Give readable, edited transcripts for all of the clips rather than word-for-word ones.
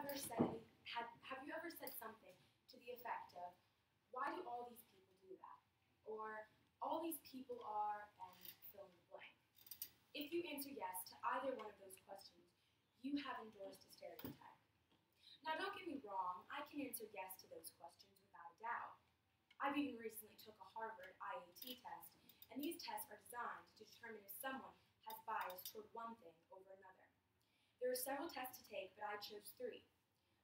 have you ever said something to the effect of, why do all these people do that? Or all these people are, and fill in the blank. If you answer yes to either one of those questions, you have endorsed a stereotype. Now don't get me wrong, I can answer yes to those questions without a doubt. I've even recently took a Harvard IAT test, and these tests are designed to determine if someone has bias toward one thing over another. There are several tests to take, but I chose three.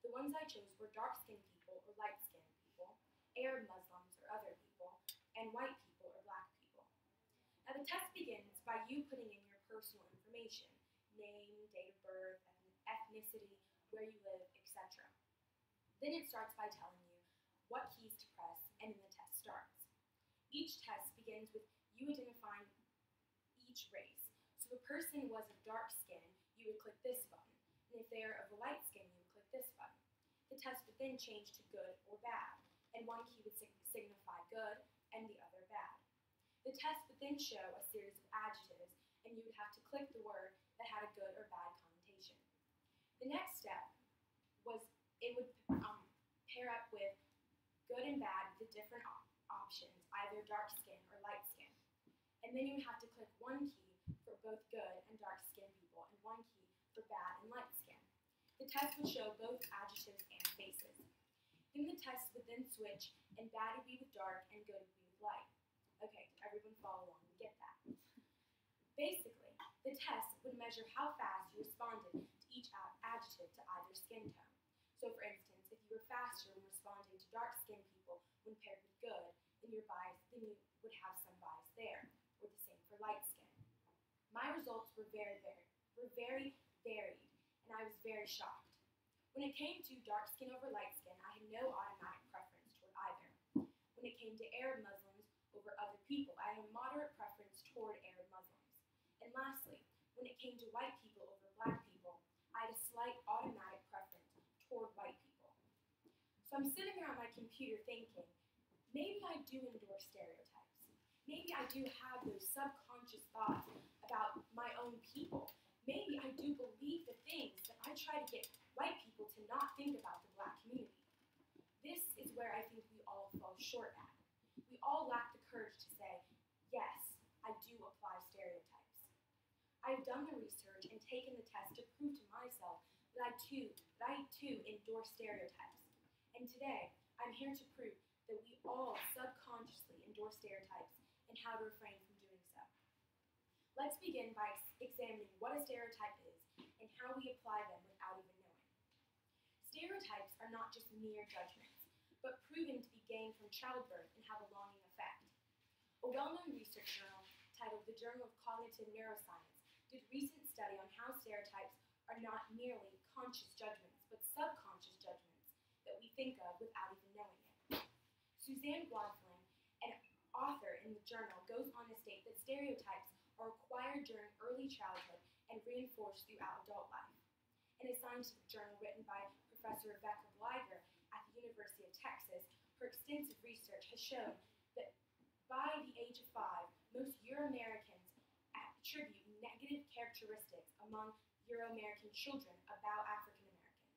The ones I chose were dark-skinned people or light-skinned people, Arab Muslims or other people, and white people or black people. Now the test begins by you putting in your personal information, name, date of birth, ethnicity, where you live, etc. Then it starts by telling you what keys to press, and then the test starts. Each test begins with you identifying each race. So if a person was of dark skin, you would click this button, and if they are of a light skin, you would click this button. The test would then change to good or bad, and one key would signify good and the other bad. The test would then show a series of adjectives, and you would have to click the word that had a good or bad connotation. The next step was it would pair up with good and bad with the different options, either dark skin or light skin. And then you would have to click one key for both good and dark skin people, and one key for bad and light skin. The test would show both adjectives and faces. Then the test would then switch, and bad would be with dark and good would be with light. Okay, did everyone follow along and get that? Basically, the test would measure how fast you responded to each adjective to either skin tone. So for instance, if you were faster when responding to dark skinned people when paired with good, then you would have some bias there, or the same for light skin. My results were very varied, and I was very shocked. When it came to dark skin over light skin, I had no automatic preference toward either. When it came to Arab Muslims over other people, I had a moderate preference toward Arab Muslims. And lastly, when it came to white people over black people, I had a slight automatic preference toward white people. So I'm sitting there on my computer thinking, maybe I do endorse stereotypes. Maybe I do have those subconscious thoughts about my own people. Maybe I do believe the things that I try to get white people to not think about the black community. This is where I think we all fall short at. We all lack the courage to say, yes, I do apply stereotypes. I've done the research and taken the test to prove to myself that I too endorse stereotypes. And today, I'm here to prove that we all subconsciously endorse stereotypes and how to refrain from doing so. Let's begin by examining what a stereotype is and how we apply them without even knowing. Stereotypes are not just mere judgments, but proven to be gained from childbirth and have a lasting effect. A well-known research journal titled the Journal of Cognitive Neuroscience did a recent study on how stereotypes are not merely conscious judgments, but subconscious judgments that we think of without even knowing it. Suzanne Gwathling, an author in the journal, goes on to state that stereotypes are acquired during early childhood and reinforced throughout adult life. In a scientific journal written by Professor Rebecca Bleiger at the University of Texas, her extensive research has shown that by the age of 5, most Euro-Americans attribute negative characteristics among Euro-American children about African Americans.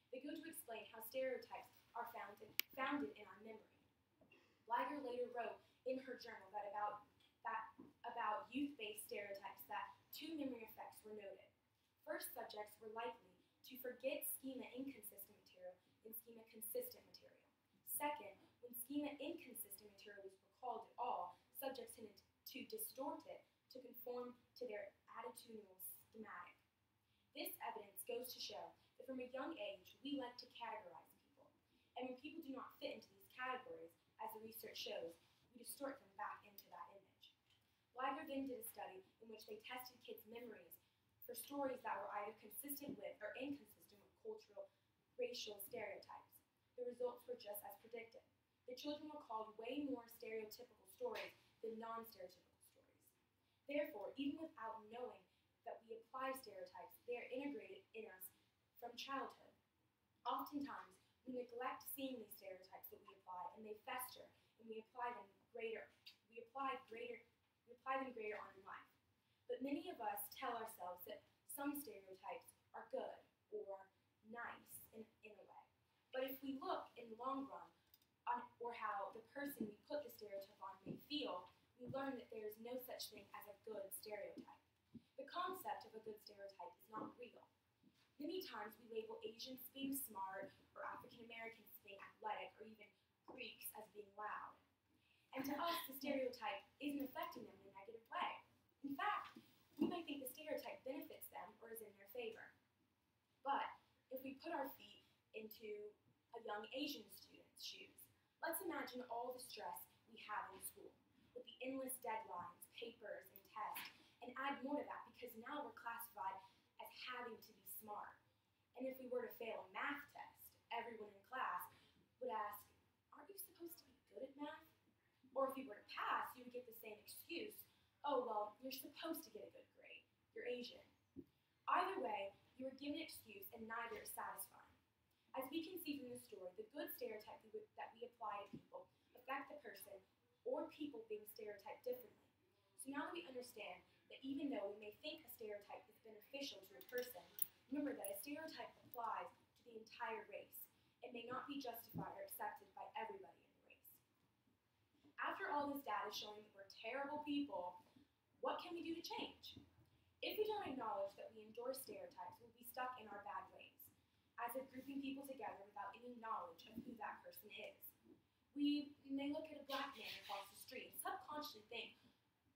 They go to explain how stereotypes are founded in our memory. Bleiger later wrote in her journal that about youth-based stereotypes that two memory effects were noted. First, subjects were likely to forget schema-inconsistent material and schema-consistent material. Second, when schema-inconsistent material was recalled at all, subjects tended to distort it to conform to their attitudinal schematic. This evidence goes to show that from a young age, we like to categorize people. And when people do not fit into these categories, as the research shows, we distort them back into that image. Bleiger then did a study in which they tested kids' memories for stories that were either consistent with or inconsistent with cultural, racial stereotypes. The results were just as predicted. The children recalled way more stereotypical stories than non-stereotypical stories. Therefore, even without knowing that we apply stereotypes, they are integrated in us from childhood. Oftentimes, we neglect seeing these stereotypes that we apply, and they fester, and we apply them greater on in life. But many of us tell ourselves that some stereotypes are good or nice, and person we put the stereotype on may feel, we learn that there is no such thing as a good stereotype. The concept of a good stereotype is not real. Many times we label Asians as being smart, or African Americans as being athletic, or even Greeks as being loud. And to us, the stereotype isn't affecting them in a negative way. In fact, we might think the stereotype benefits them or is in their favor. But if we put our feet into a young Asian student's shoes, let's imagine all the stress we have in school, with the endless deadlines, papers, and tests, and add more to that because now we're classified as having to be smart. And if we were to fail a math test, everyone in class would ask, aren't you supposed to be good at math? Or if you were to pass, you would get the same excuse, oh, well, you're supposed to get a good grade. You're Asian. Either way, you were given an excuse and neither is satisfying. As we can see from the story, the good stereotype that we apply to people affect the person or people being stereotyped differently. So now that we understand that even though we may think a stereotype is beneficial to a person, remember that a stereotype applies to the entire race. It may not be justified or accepted by everybody in the race. After all this data showing that we're terrible people, what can we do to change? If we don't acknowledge that we endorse stereotypes, we'll be stuck in our bad ways, as if grouping people together without any knowledge of who that person is. We may look at a black man across the street and subconsciously think,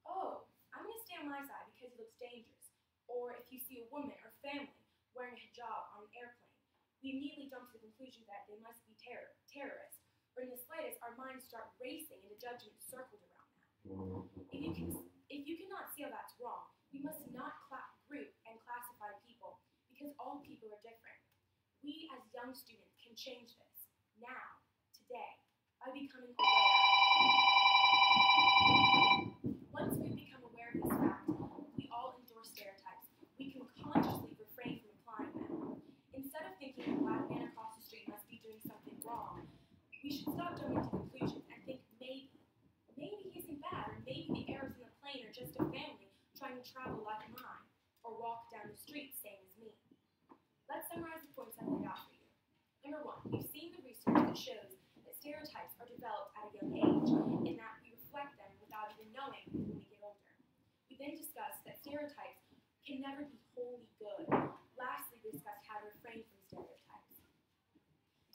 oh, I'm going to stay on my side because he looks dangerous. Or if you see a woman or family wearing a hijab on an airplane, we immediately jump to the conclusion that they must be terrorists. Or in the slightest, our minds start racing and a judgment circled around that. If you cannot see how that's wrong, we must not group and classify people because all people are different. We as young students can change this now, today, by becoming aware. Once we become aware of this fact, we all endorse stereotypes. We can consciously refrain from applying them. Instead of thinking a black man across the street must be doing something wrong, we should stop jumping to conclusions and think maybe he isn't bad, or maybe the Arabs in the plane are just a family trying to travel like mine, or walk down the street same as me. Let's summarize the points I laid out for you. Number one, we've seen the research that shows that stereotypes are developed at a young age, and that we reflect them without even knowing when we get older. We then discussed that stereotypes can never be wholly good. Lastly, we discussed how to refrain from stereotypes.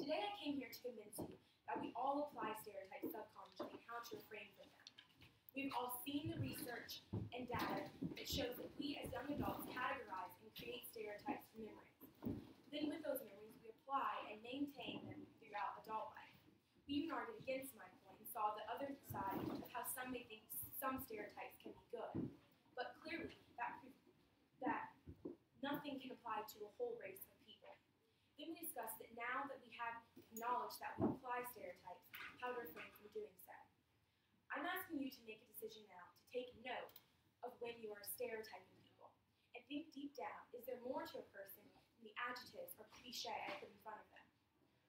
Today I came here to convince you that we all apply stereotypes subconsciously and how to refrain from them. We've all seen the research and data that shows that we as young adults categorize and create stereotypes from memories. Then with those memories, we apply and maintain them throughout adult life. We even argued against my point and saw the other side of how some may think some stereotypes can be good. But clearly, that nothing can apply to a whole race of people. Then we discussed that now that we have knowledge that we apply stereotypes, how to refrain from doing so. I'm asking you to make a decision now to take note of when you are stereotyping people. And think deep down, is there more to a person than the adjectives or cliche I put in front of them?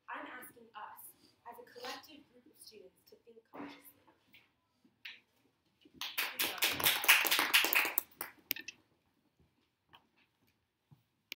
I'm asking us, as a collective group of students, to think consciously.